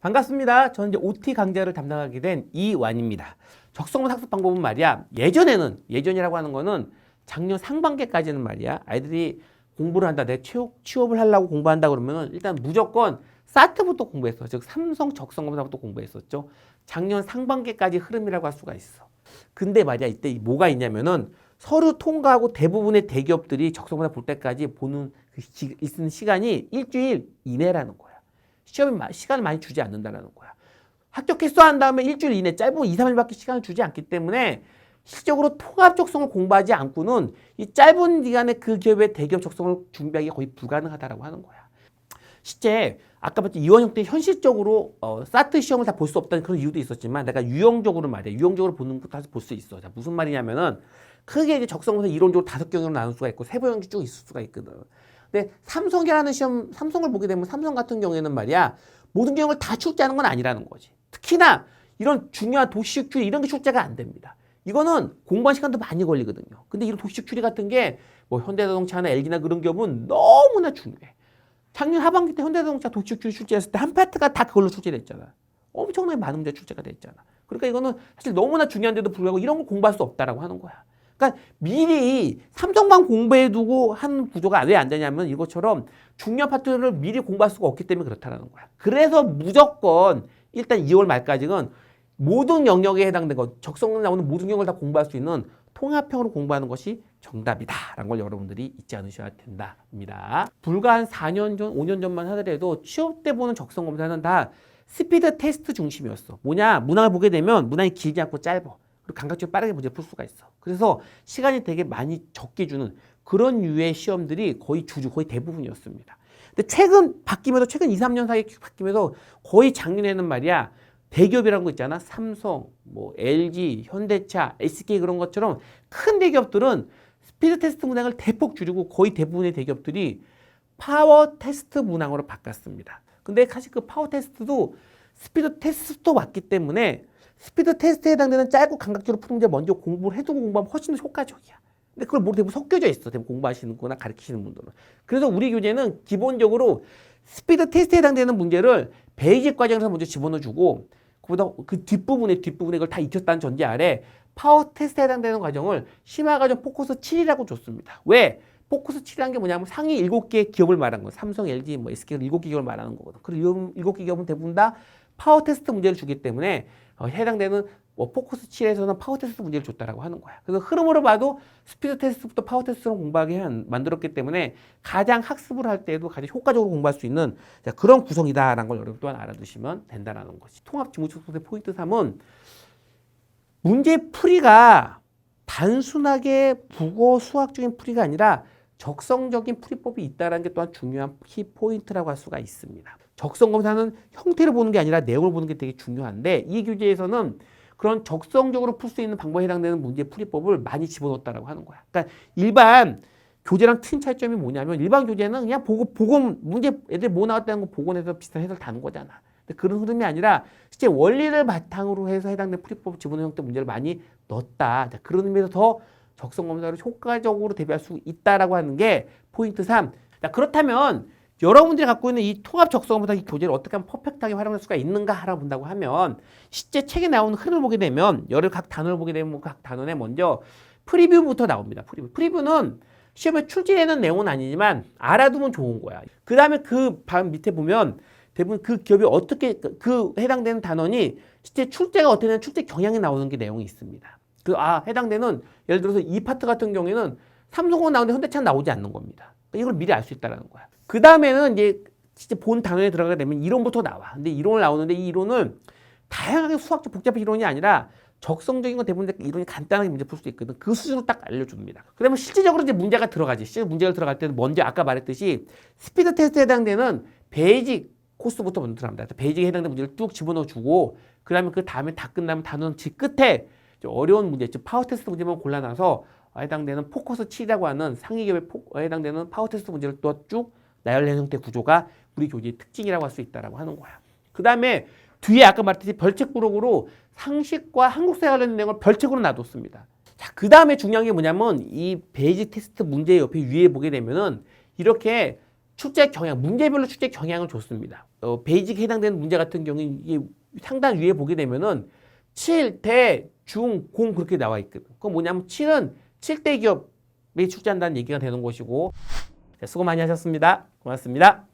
반갑습니다. 저는 이제 OT 강좌를 담당하게 된 이완입니다. 적성문 학습 방법은 말이야. 예전이라고 하는 거는 작년 상반기까지는 말이야. 아이들이 공부를 한다. 내 취업을 하려고 공부한다 그러면은 일단 무조건 사트부터 공부했어. 즉 삼성 적성검사부터 공부했었죠. 작년 상반기까지 흐름이라고 할 수가 있어. 근데 말이야 이때 뭐가 있냐면은 서류 통과하고 대부분의 대기업들이 적성검사 볼 때까지 보는 있는 시간이 일주일 이내라는 거야. 시간을 많이 주지 않는다는 거야. 합격했어 한 다음에 일주일 이내 짧으면 2, 3일밖에 시간을 주지 않기 때문에 실질적으로 통합 적성을 공부하지 않고는 이 짧은 기간에 그 기업의 대기업 적성을 준비하기 거의 불가능하다라고 하는 거야. 실제 아까 봤지 이원 형태 현실적으로 사트 시험을 다 볼 수 없다는 그런 이유도 있었지만 내가 유형적으로 말이야. 유형적으로 보는 것도 볼 수 있어. 자, 무슨 말이냐면은 크게 이제 적성에서 이론적으로 5경우로 나눌 수가 있고 세부 형식 쭉 있을 수가 있거든. 근데 삼성이라는 시험, 삼성을 보게 되면 삼성 같은 경우에는 말이야 모든 경우를 다 출제하는 건 아니라는 거지. 특히나 이런 중요한 도시식 추리 이런 게 출제가 안 됩니다. 이거는 공부한 시간도 많이 걸리거든요. 근데 이런 도시식 추리 같은 게 뭐 현대자동차나 LG나 그런 기업은 너무나 중요해. 작년 하반기 때 현대자동차 도시식 추리 출제했을 때 한 파트가 다 그걸로 출제됐잖아. 엄청나게 많은 문제 출제가 됐잖아. 그러니까 이거는 사실 너무나 중요한데도 불구하고 이런 걸 공부할 수 없다라고 하는 거야. 그러니까 미리 삼성만 공부해두고 하는 구조가 왜 안 되냐면 이것처럼 중요한 파트를 미리 공부할 수가 없기 때문에 그렇다는 거야. 그래서 무조건 일단 2월 말까지는 모든 영역에 해당된 것, 적성에 나오는 모든 영역을 다 공부할 수 있는 통합형으로 공부하는 것이 정답이다라는 걸 여러분들이 잊지 않으셔야 된답니다. 불과 한 4년 전, 5년 전만 하더라도 취업 때 보는 적성 검사는 다 스피드 테스트 중심이었어. 뭐냐? 문항을 보게 되면 문항이 길지 않고 짧아. 그리고 감각적으로 빠르게 문제 풀 수가 있어. 그래서 시간이 되게 많이 적게 주는 그런 유의 시험들이 거의 대부분이었습니다. 근데 최근 2, 3년 사이에 바뀌면서 거의 작년에는 말이야, 대기업이라는 거 있잖아. 삼성, 뭐 LG, 현대차, SK 그런 것처럼 큰 대기업들은 스피드 테스트 문항을 대폭 줄이고 거의 대부분의 대기업들이 파워 테스트 문항으로 바꿨습니다. 근데 사실 그 파워 테스트도 스피드 테스트도 맞기 때문에 스피드 테스트에 해당되는 짧고 감각적으로 푸는 문제 먼저 공부를 해두고 공부하면 훨씬 더 효과적이야. 근데 그걸 모두 대부분 섞여져 있어. 대부분 공부하시는 거나 가르치시는 분들은. 그래서 우리 교재는 기본적으로 스피드 테스트에 해당되는 문제를 베이직 과정에서 먼저 집어넣어주고 그보다 그 뒷부분에 그걸 다 익혔다는 전제 아래 파워 테스트에 해당되는 과정을 심화 과정 포커스 7이라고 줬습니다. 왜? 포커스 7이라는 게 뭐냐면 상위 7개 기업을 말하는 거야. 삼성, LG, 뭐 SK 7개 기업을 말하는 거거든. 그리고 7개 기업은 대부분 다 파워 테스트 문제를 주기 때문에 해당되는 포커스 7에서는 파워 테스트 문제를 줬다라고 하는 거야. 그래서 흐름으로 봐도 스피드 테스트부터 파워 테스트로 공부하게 만들었기 때문에 가장 학습을 할 때에도 가장 효과적으로 공부할 수 있는 그런 구성이다라는 걸 여러분 또한 알아두시면 된다라는 거지. 통합 지문적성의 포인트 3은 문제 풀이가 단순하게 국어 수학적인 풀이가 아니라 적성적인 풀이법이 있다는 게 또한 중요한 키 포인트라고 할 수가 있습니다. 적성 검사는 형태를 보는 게 아니라 내용을 보는 게 되게 중요한데 이 교재에서는 그런 적성적으로 풀 수 있는 방법에 해당되는 문제 풀이법을 많이 집어넣었다라고 하는 거야. 그러니까 일반 교재랑 큰 차이점이 뭐냐면 일반 교재는 그냥 복원 문제 애들 뭐 나왔다는 거 복원해서 비슷한 해설 다는 거잖아. 근데 그런 흐름이 아니라 실제 원리를 바탕으로 해서 해당되는 풀이법 집어넣은 형태 문제를 많이 넣었다. 자, 그런 의미에서 더 적성 검사를 효과적으로 대비할 수 있다라고 하는 게 포인트 3. 자, 그렇다면 여러분들이 갖고 있는 이 통합 적성 검사 교재를 어떻게 하면 퍼펙트하게 활용할 수가 있는가 알아본다고 하면 실제 책에 나오는 흐름을 보게 되면 각 단어를 보게 되면 각 단원에 먼저 프리뷰부터 나옵니다. 프리뷰는 시험에 출제되는 내용은 아니지만 알아두면 좋은 거야. 그 다음에 그 밑에 보면 대부분 그 기업이 어떻게 그 해당되는 단원이 실제 출제가 어떻게 되는 출제 경향이 나오는 게 내용이 있습니다. 해당되는 예를 들어서 이 파트 같은 경우에는 삼성은 나오는데 현대차는 나오지 않는 겁니다. 이걸 미리 알 수 있다는 거야. 그 다음에는 이제 진짜 본 단원에 들어가게 되면 이론부터 나와. 근데 이론을 나오는데 이 이론은 다양하게 수학적 복잡한 이론이 아니라 적성적인 건 대부분 이론이 간단하게 문제 풀 수 있거든. 그 수준으로 딱 알려줍니다. 그러면 실질적으로 이제 문제가 들어가지. 실제 문제가 들어갈 때는 먼저 아까 말했듯이 스피드 테스트에 해당되는 베이직 코스부터 먼저 들어갑니다. 베이직에 해당되는 문제를 쭉 집어넣어주고 그 다음에 다 끝나면 단원 어려운 문제, 즉 파워 테스트 문제만 골라놔서 해당되는 포커스 7이라고 하는 상위 기업에 해당되는 파워 테스트 문제를 또 쭉 나열된 형태 구조가 우리 교재의 특징이라고 할 수 있다라고 하는 거야. 그 다음에 뒤에 아까 말했듯이 별책 부록으로 상식과 한국사에 관련된 내용을 별책으로 놔뒀습니다. 자, 그 다음에 중요한 게 뭐냐면 이 베이직 테스트 문제 옆에 위에 보게 되면은 이렇게 출제 경향, 문제별로 출제 경향을 줬습니다. 베이직에 해당되는 문제 같은 경우는 이게 상단 위에 보게 되면은 7, 대, 중, 공 그렇게 나와 있거든. 그건 뭐냐면 7은 7대 기업이 출제한다는 얘기가 되는 것이고. 수고 많이 하셨습니다. 고맙습니다.